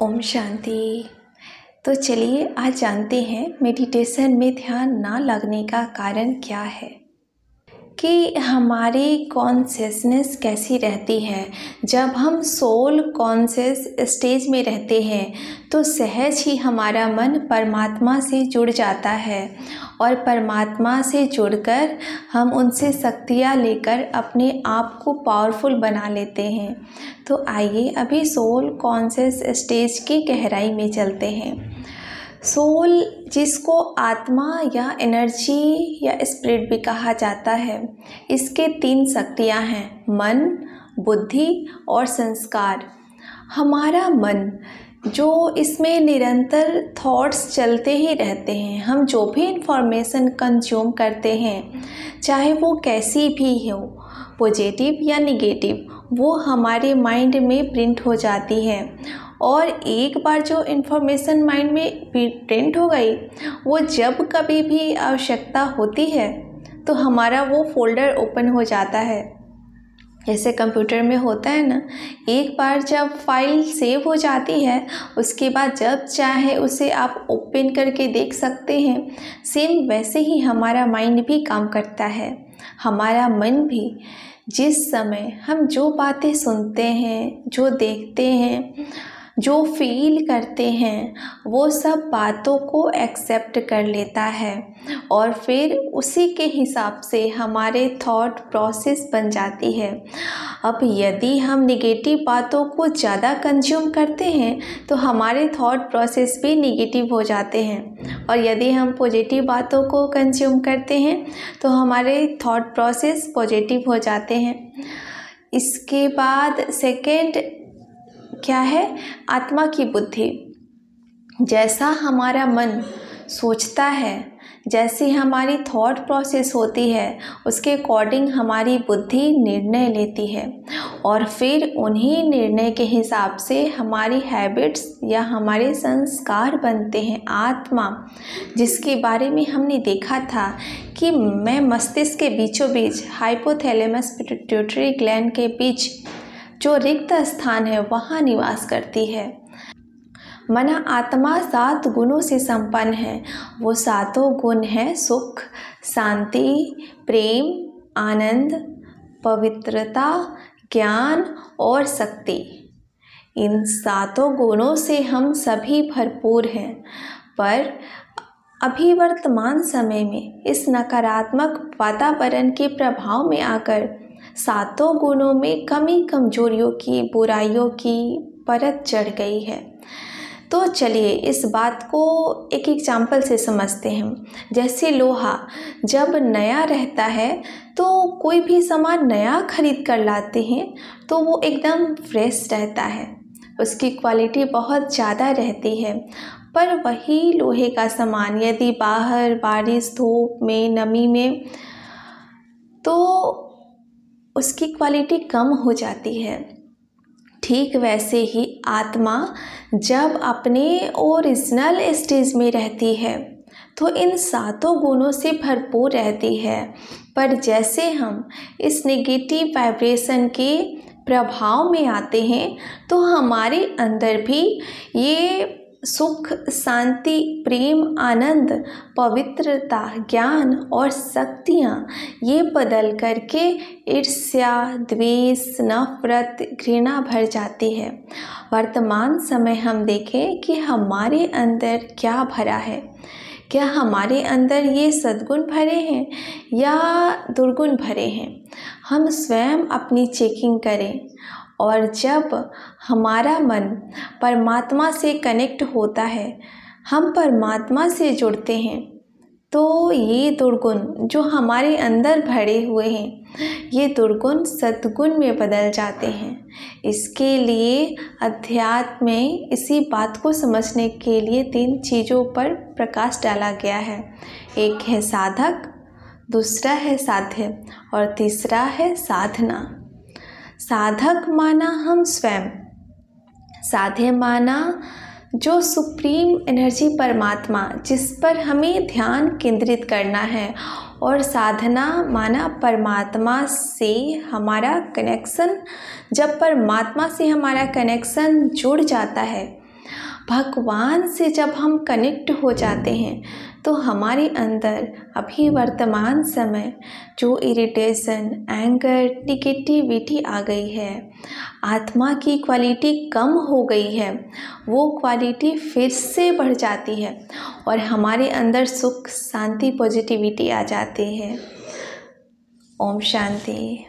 ओम शांति। तो चलिए आज जानते हैं मेडिटेशन में ध्यान ना लगने का कारण क्या है, कि हमारी कॉन्शियसनेस कैसी रहती है। जब हम सोल कॉन्शियस स्टेज में रहते हैं तो सहज ही हमारा मन परमात्मा से जुड़ जाता है और परमात्मा से जुड़कर हम उनसे शक्तियाँ लेकर अपने आप को पावरफुल बना लेते हैं। तो आइए अभी सोल कॉन्शियस स्टेज की गहराई में चलते हैं। सोल जिसको आत्मा या एनर्जी या स्पिरिट भी कहा जाता है, इसके 3 शक्तियाँ हैं, मन, बुद्धि और संस्कार। हमारा मन जो इसमें निरंतर थॉट्स चलते ही रहते हैं। हम जो भी इंफॉर्मेशन कंज्यूम करते हैं, चाहे वो कैसी भी हो, पॉजिटिव या निगेटिव, वो हमारे माइंड में प्रिंट हो जाती है। और एक बार जो इन्फॉर्मेशन माइंड में प्रिंट हो गई, वो जब कभी भी आवश्यकता होती है तो हमारा वो फोल्डर ओपन हो जाता है। जैसे कंप्यूटर में होता है ना, एक बार जब फाइल सेव हो जाती है, उसके बाद जब चाहे उसे आप ओपन करके देख सकते हैं। सेम वैसे ही हमारा माइंड भी काम करता है। हमारा मन भी जिस समय हम जो बातें सुनते हैं, जो देखते हैं, जो फील करते हैं, वो सब बातों को एक्सेप्ट कर लेता है और फिर उसी के हिसाब से हमारे थॉट प्रोसेस बन जाती है। अब यदि हम निगेटिव बातों को ज़्यादा कंज्यूम करते हैं तो हमारे थॉट प्रोसेस भी निगेटिव हो जाते हैं, और यदि हम पॉजिटिव बातों को कंज्यूम करते हैं तो हमारे थॉट प्रोसेस पॉजिटिव हो जाते हैं। इसके बाद सेकेंड क्या है, आत्मा की बुद्धि। जैसा हमारा मन सोचता है, जैसी हमारी थॉट प्रोसेस होती है, उसके अकॉर्डिंग हमारी बुद्धि निर्णय लेती है और फिर उन्हीं निर्णय के हिसाब से हमारी हैबिट्स या हमारे संस्कार बनते हैं। आत्मा जिसके बारे में हमने देखा था कि मैं मस्तिष्क के बीचों बीच हाइपोथैलेमस पिट्यूटरी ग्लैंड के बीच जो रिक्त स्थान है वहाँ निवास करती है। मना आत्मा 7 गुणों से संपन्न है। वो 7 गुण हैं सुख, शांति, प्रेम, आनंद, पवित्रता, ज्ञान और शक्ति। इन 7 गुणों से हम सभी भरपूर हैं, पर अभी वर्तमान समय में इस नकारात्मक वातावरण के प्रभाव में आकर 7 गुणों में कमी, कमजोरियों की, बुराइयों की परत चढ़ गई है। तो चलिए इस बात को एक एग्जाम्पल से समझते हैं। जैसे लोहा जब नया रहता है तो कोई भी सामान नया खरीद कर लाते हैं तो वो एकदम फ्रेश रहता है, उसकी क्वालिटी बहुत ज़्यादा रहती है। पर वही लोहे का सामान यदि बाहर बारिश, धूप में, नमी में, तो उसकी क्वालिटी कम हो जाती है। ठीक वैसे ही आत्मा जब अपने ओरिजिनल स्टेज में रहती है तो इन 7 गुणों से भरपूर रहती है। पर जैसे हम इस नेगेटिव वाइब्रेशन के प्रभाव में आते हैं तो हमारे अंदर भी ये सुख, शांति, प्रेम, आनंद, पवित्रता, ज्ञान और शक्तियाँ ये बदल करके ईर्ष्या, द्वेष, नफरत, घृणा भर जाती है। वर्तमान समय हम देखें कि हमारे अंदर क्या भरा है। क्या हमारे अंदर ये सद्गुण भरे हैं या दुर्गुण भरे हैं? हम स्वयं अपनी चेकिंग करें। और जब हमारा मन परमात्मा से कनेक्ट होता है, हम परमात्मा से जुड़ते हैं, तो ये दुर्गुण जो हमारे अंदर भरे हुए हैं, ये दुर्गुण सद्गुण में बदल जाते हैं। इसके लिए अध्यात्म में इसी बात को समझने के लिए 3 चीज़ों पर प्रकाश डाला गया है। एक है साधक, दूसरा है साध्य और तीसरा है साधना। साधक माना हम स्वयं, साध्य माना जो सुप्रीम एनर्जी परमात्मा जिस पर हमें ध्यान केंद्रित करना है, और साधना माना परमात्मा से हमारा कनेक्शन। जब परमात्मा से हमारा कनेक्शन जुड़ जाता है भगवान से जब हम कनेक्ट हो जाते हैं तो हमारे अंदर अभी वर्तमान समय जो इरिटेशन, एंगर, निगेटिविटी आ गई है, आत्मा की क्वालिटी कम हो गई है, वो क्वालिटी फिर से बढ़ जाती है और हमारे अंदर सुख, शांति, पॉजिटिविटी आ जाती है। ओम शांति।